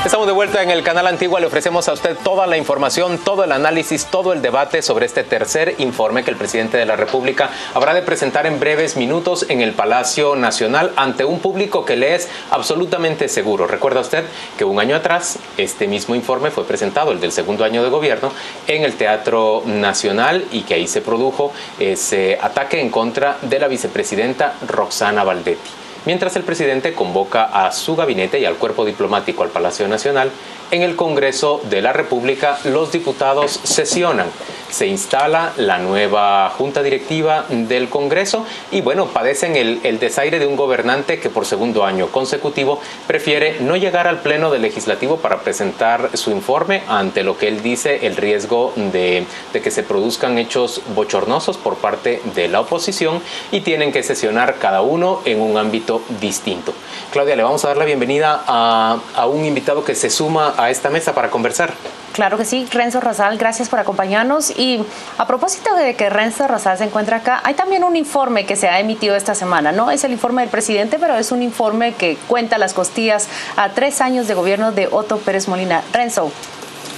Estamos de vuelta en el canal Antigua. Le ofrecemos a usted toda la información, todo el análisis, todo el debate sobre este tercer informe que el presidente de la República habrá de presentar en breves minutos en el Palacio Nacional ante un público que le es absolutamente seguro. Recuerda usted que un año atrás este mismo informe fue presentado, el del segundo año de gobierno, en el Teatro Nacional, y que ahí se produjo ese ataque en contra de la vicepresidenta Roxana Valdetti. Mientras el presidente convoca a su gabinete y al cuerpo diplomático al Palacio Nacional, en el Congreso de la República los diputados sesionan. Se instala la nueva junta directiva del Congreso y bueno, padecen el desaire de un gobernante que por segundo año consecutivo prefiere no llegar al pleno del legislativo para presentar su informe ante lo que él dice el riesgo de que se produzcan hechos bochornosos por parte de la oposición, y tienen que sesionar cada uno en un ámbito distinto. Claudia, le vamos a dar la bienvenida a un invitado que se suma a esta mesa para conversar. Claro que sí, Renzo Rosal, gracias por acompañarnos. Y a propósito de que Renzo Rosal se encuentra acá, hay también un informe que se ha emitido esta semana. No es el informe del presidente, pero es un informe que cuenta las costillas a 3 años de gobierno de Otto Pérez Molina. Renzo,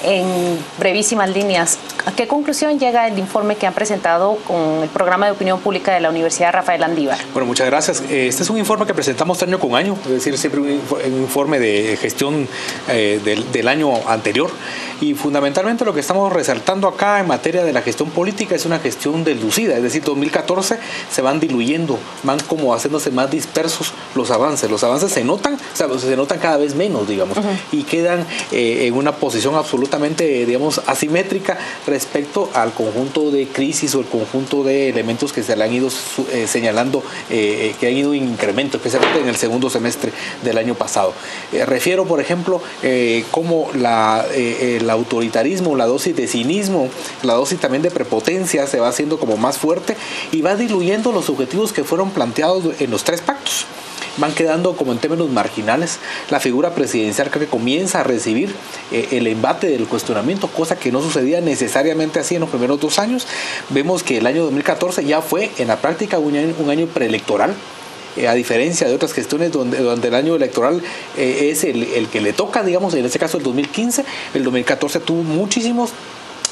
en brevísimas líneas, ¿a qué conclusión llega el informe que han presentado con el programa de opinión pública de la Universidad Rafael Andívar? Bueno, muchas gracias. Este es un informe que presentamos año con año, es decir, siempre un informe de gestión del año anterior. Y fundamentalmente lo que estamos resaltando acá en materia de la gestión política es una gestión dilucida, es decir, 2014 se van diluyendo, van como haciéndose más dispersos los avances. Los avances se notan, o sea, se notan cada vez menos, digamos, y quedan en una posición absolutamente, digamos, asimétrica respecto al conjunto de crisis o el conjunto de elementos que se le han ido señalando, que han ido en incremento, especialmente en el segundo semestre del año pasado. Refiero, por ejemplo, cómo el autoritarismo, la dosis de cinismo, la dosis también de prepotencia se va haciendo como más fuerte y va diluyendo los objetivos que fueron planteados en los 3 pactos. Van quedando como en términos marginales. La figura presidencial que comienza a recibir el embate del cuestionamiento, cosa que no sucedía necesariamente así en los primeros 2 años. Vemos que el año 2014 ya fue en la práctica un año preelectoral, a diferencia de otras gestiones donde el año electoral es el que le toca, digamos, en este caso el 2015, el 2014 tuvo muchísimos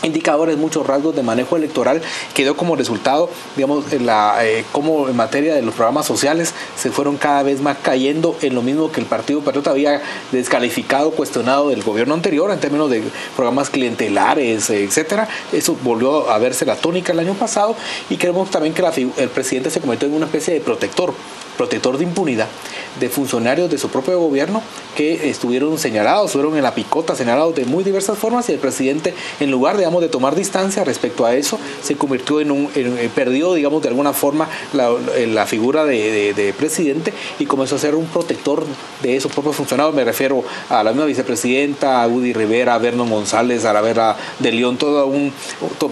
indicadores, muchos rasgos de manejo electoral, quedó como resultado, digamos, como en materia de los programas sociales se fueron cada vez más cayendo en lo mismo que el Partido Patriota había descalificado, cuestionado del gobierno anterior en términos de programas clientelares, etcétera. Eso volvió a verse la tónica el año pasado, y creemos también que el presidente se convirtió en una especie de protector de impunidad de funcionarios de su propio gobierno que estuvieron en la picota, señalados de muy diversas formas, y el presidente, en lugar, digamos, de tomar distancia respecto a eso, se convirtió perdió, digamos, de alguna forma la figura de presidente, y comenzó a ser un protector de esos propios funcionarios. Me refiero a la misma vicepresidenta, a Woody Rivera, a Vernon González, a la Vera de León,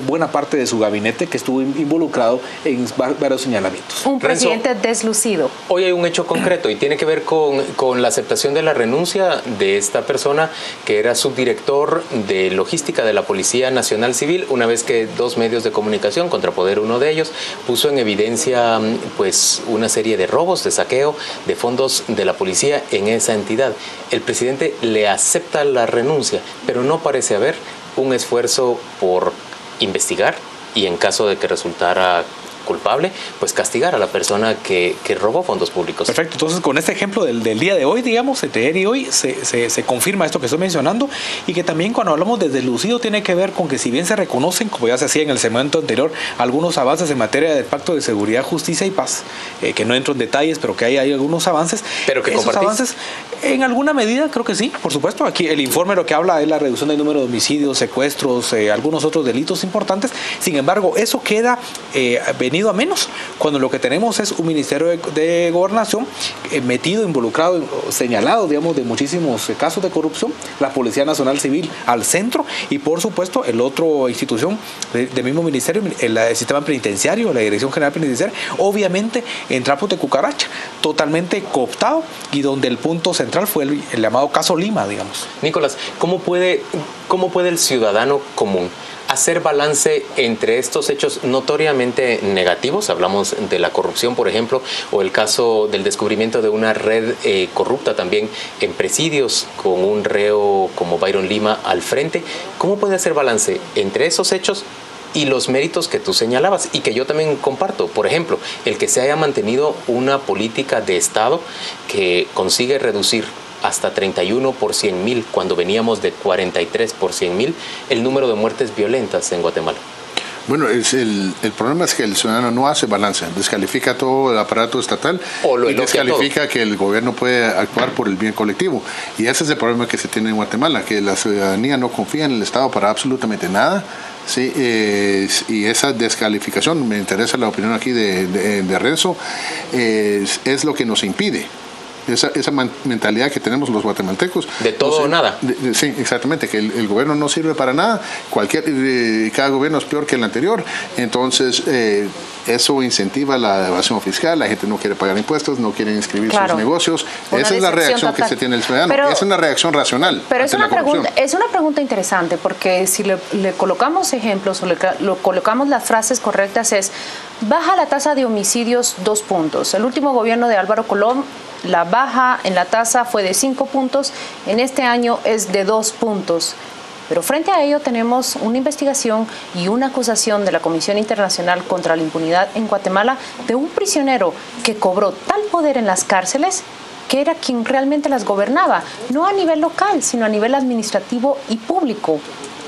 buena parte de su gabinete que estuvo involucrado en varios señalamientos. Un presidente deslucido. Hoy hay un hecho concreto y tiene que ver con la aceptación de la renuncia de esta persona que era subdirector de logística de la Policía Nacional Civil, una vez que 2 medios de comunicación, Contrapoder uno de ellos, puso en evidencia pues una serie de robos, de saqueo de fondos de la policía en esa entidad. El presidente le acepta la renuncia, pero no parece haber un esfuerzo por investigar y, en caso de que resultara culpable, pues castigar a la persona que robó fondos públicos. Perfecto, entonces con este ejemplo del día de hoy, digamos, entre ayer y hoy, se confirma esto que estoy mencionando, y que también cuando hablamos de deslucido tiene que ver con que, si bien se reconocen, como ya se hacía en el segmento anterior, algunos avances en materia del Pacto de Seguridad, Justicia y Paz, que no entro en detalles, pero que hay algunos avances. ¿Pero que esos compartís? Avances, en alguna medida, creo que sí, por supuesto. Aquí el informe lo que habla es la reducción del número de homicidios, secuestros, algunos otros delitos importantes. Sin embargo, eso queda venido a menos cuando lo que tenemos es un Ministerio de Gobernación metido, involucrado, señalado, digamos, de muchísimos casos de corrupción, la Policía Nacional Civil al centro, y por supuesto el otro institución del mismo ministerio, el sistema penitenciario, la Dirección General Penitenciaria, obviamente en trapos de cucaracha, totalmente cooptado, y donde el punto central fue el llamado caso Lima, digamos. Nicolás, ¿cómo puede el ciudadano común hacer balance entre estos hechos notoriamente negativos, hablamos de la corrupción, por ejemplo, o el caso del descubrimiento de una red corrupta también en presidios con un reo como Byron Lima al frente. ¿Cómo puede hacer balance entre esos hechos y los méritos que tú señalabas y que yo también comparto? Por ejemplo, el que se haya mantenido una política de Estado que consigue reducir hasta 31 por 100,000, cuando veníamos de 43 por 100,000, el número de muertes violentas en Guatemala. Bueno, el problema es que el ciudadano no hace balance, descalifica todo el aparato estatal y descalifica que el gobierno puede actuar por el bien colectivo. Y ese es el problema que se tiene en Guatemala, que la ciudadanía no confía en el Estado para absolutamente nada. Sí, y esa descalificación, me interesa la opinión aquí de Renzo, es lo que nos impide. Esa mentalidad que tenemos los guatemaltecos. De todo o nada. Sí, exactamente, que el gobierno no sirve para nada, cada gobierno es peor que el anterior, entonces eso incentiva la evasión fiscal, la gente no quiere pagar impuestos, no quiere inscribir sus negocios. Esa es la reacción total que se tiene el ciudadano, es una reacción racional. Pero es una pregunta interesante, porque si le colocamos ejemplos o le colocamos las frases correctas es: baja la tasa de homicidios 2 puntos. El último gobierno de Álvaro Colón, la baja en la tasa fue de 5 puntos, en este año es de 2 puntos. Pero frente a ello tenemos una investigación y una acusación de la Comisión Internacional contra la Impunidad en Guatemala de un prisionero que cobró tal poder en las cárceles que era quien realmente las gobernaba, no a nivel local, sino a nivel administrativo y público.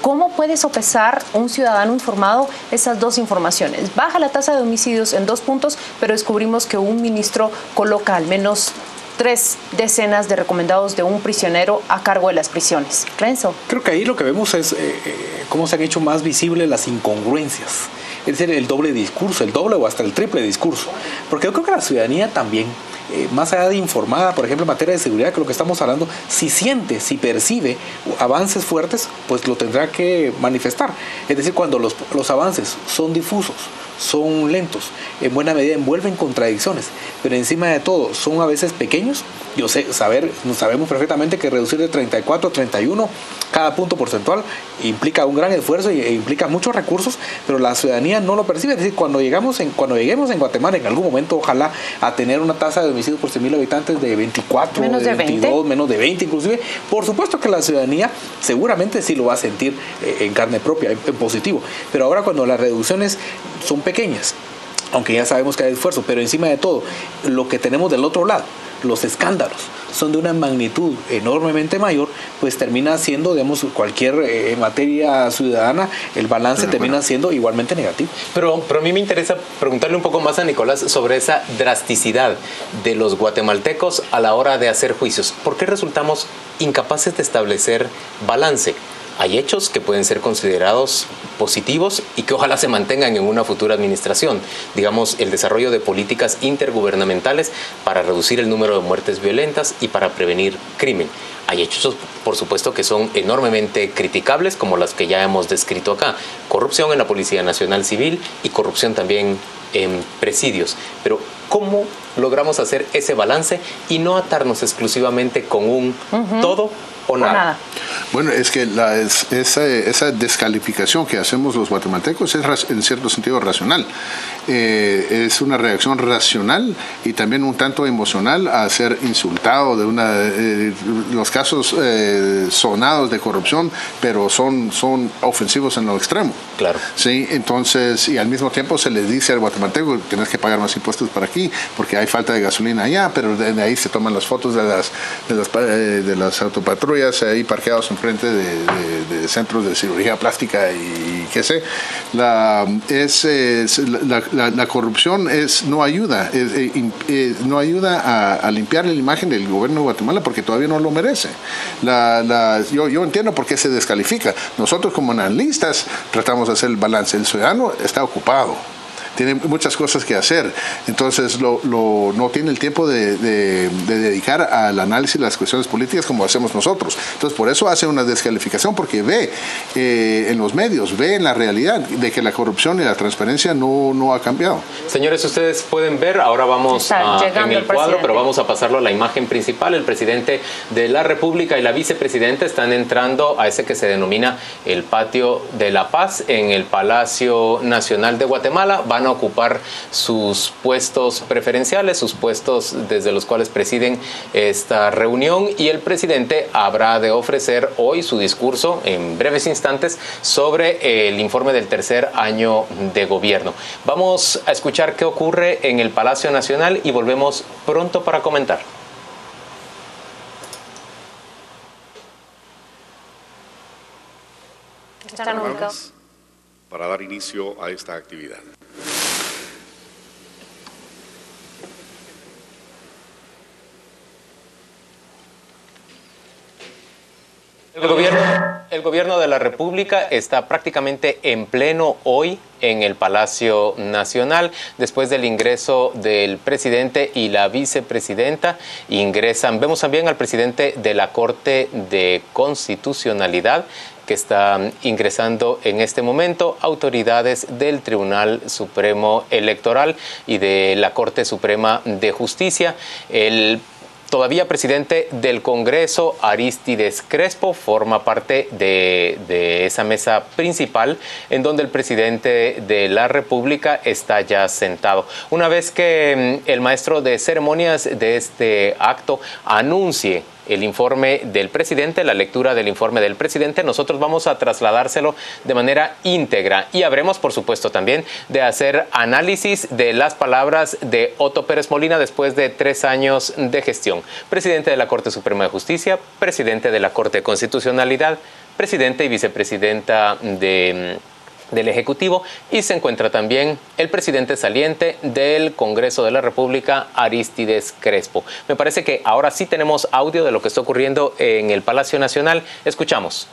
¿Cómo puede sopesar un ciudadano informado esas dos informaciones? Baja la tasa de homicidios en 2 puntos, pero descubrimos que un ministro coloca al menos 3 decenas de recomendados de un prisionero a cargo de las prisiones. Renzo. Creo que ahí lo que vemos es cómo se han hecho más visibles las incongruencias. Es decir, el doble discurso, el doble o hasta el triple discurso. Porque yo creo que la ciudadanía también, más allá de informada, por ejemplo, en materia de seguridad, que lo que estamos hablando, si siente, si percibe avances fuertes, pues lo tendrá que manifestar. Es decir, cuando los avances son difusos, son lentos, en buena medida envuelven contradicciones, pero encima de todo son a veces pequeños. Sabemos perfectamente que reducir de 34 a 31 cada punto porcentual implica un gran esfuerzo e implica muchos recursos, pero la ciudadanía no lo percibe. Es decir, cuando lleguemos en Guatemala en algún momento, ojalá, a tener una tasa de homicidios por 100,000 habitantes de 24, menos de 22, 20. Menos de 20 inclusive, por supuesto que la ciudadanía seguramente sí lo va a sentir en carne propia, en positivo. Pero ahora, cuando las reducciones son pequeñas, aunque ya sabemos que hay esfuerzo, pero encima de todo, lo que tenemos del otro lado, los escándalos, son de una magnitud enormemente mayor, pues termina siendo, digamos, cualquier materia ciudadana, el balance termina siendo igualmente negativo. Pero a mí me interesa preguntarle un poco más a Nicolás sobre esa drasticidad de los guatemaltecos a la hora de hacer juicios. ¿Por qué resultamos incapaces de establecer balance? Hay hechos que pueden ser considerados positivos y que ojalá se mantengan en una futura administración. Digamos, el desarrollo de políticas intergubernamentales para reducir el número de muertes violentas y para prevenir crimen. Hay hechos, por supuesto, que son enormemente criticables, como las que ya hemos descrito acá. Corrupción en la Policía Nacional Civil y corrupción también en presidios. Pero ¿cómo logramos hacer ese balance y no atarnos exclusivamente con un todo o nada? Bueno, es que esa descalificación que hacemos los guatemaltecos es en cierto sentido racional. Es una reacción racional y también un tanto emocional a ser insultado de los casos sonados de corrupción, pero son ofensivos en lo extremo. Claro. Sí, entonces, y al mismo tiempo se les dice al guatemalteco: tienes que pagar más impuestos para aquí porque hay falta de gasolina allá, pero de ahí se toman las fotos de las autopatrullas ahí parqueados enfrente de centros de cirugía plástica y qué sé. La corrupción no ayuda a limpiar la imagen del gobierno de Guatemala porque todavía no lo merece. Yo entiendo por qué se descalifica. Nosotros como analistas tratamos de hacer el balance. El ciudadano está ocupado. tiene muchas cosas que hacer. Entonces no tiene el tiempo de dedicar al análisis de las cuestiones políticas como hacemos nosotros. Entonces por eso hace una descalificación, porque ve en los medios, ve en la realidad de que la corrupción y la transparencia no ha cambiado. Señores, ustedes pueden ver, ahora vamos en el cuadro, pero vamos a pasarlo a la imagen principal. El presidente de la República y la vicepresidenta están entrando a ese que se denomina el Patio de la Paz en el Palacio Nacional de Guatemala. Van a ocupar sus puestos preferenciales, sus puestos desde los cuales presiden esta reunión, y el presidente habrá de ofrecer hoy su discurso en breves instantes sobre el informe del tercer año de gobierno. Vamos a escuchar qué ocurre en el Palacio Nacional y volvemos pronto para comentar. Para dar inicio a esta actividad. El gobierno de la República está prácticamente en pleno hoy en el Palacio Nacional. Después del ingreso del presidente y la vicepresidenta, vemos también al presidente de la Corte de Constitucionalidad, que está ingresando en este momento, autoridades del Tribunal Supremo Electoral y de la Corte Suprema de Justicia. El todavía presidente del Congreso, Arístides Crespo, forma parte de esa mesa principal en donde el presidente de la República está ya sentado. Una vez que el maestro de ceremonias de este acto anuncie el informe del presidente, la lectura del informe del presidente, nosotros vamos a trasladárselo de manera íntegra y habremos, por supuesto, también de hacer análisis de las palabras de Otto Pérez Molina después de 3 años de gestión. Presidente de la Corte Suprema de Justicia, presidente de la Corte de Constitucionalidad, presidente y vicepresidenta del Ejecutivo, y se encuentra también el presidente saliente del Congreso de la República, Arístides Crespo. Me parece que ahora sí tenemos audio de lo que está ocurriendo en el Palacio Nacional. Escuchamos.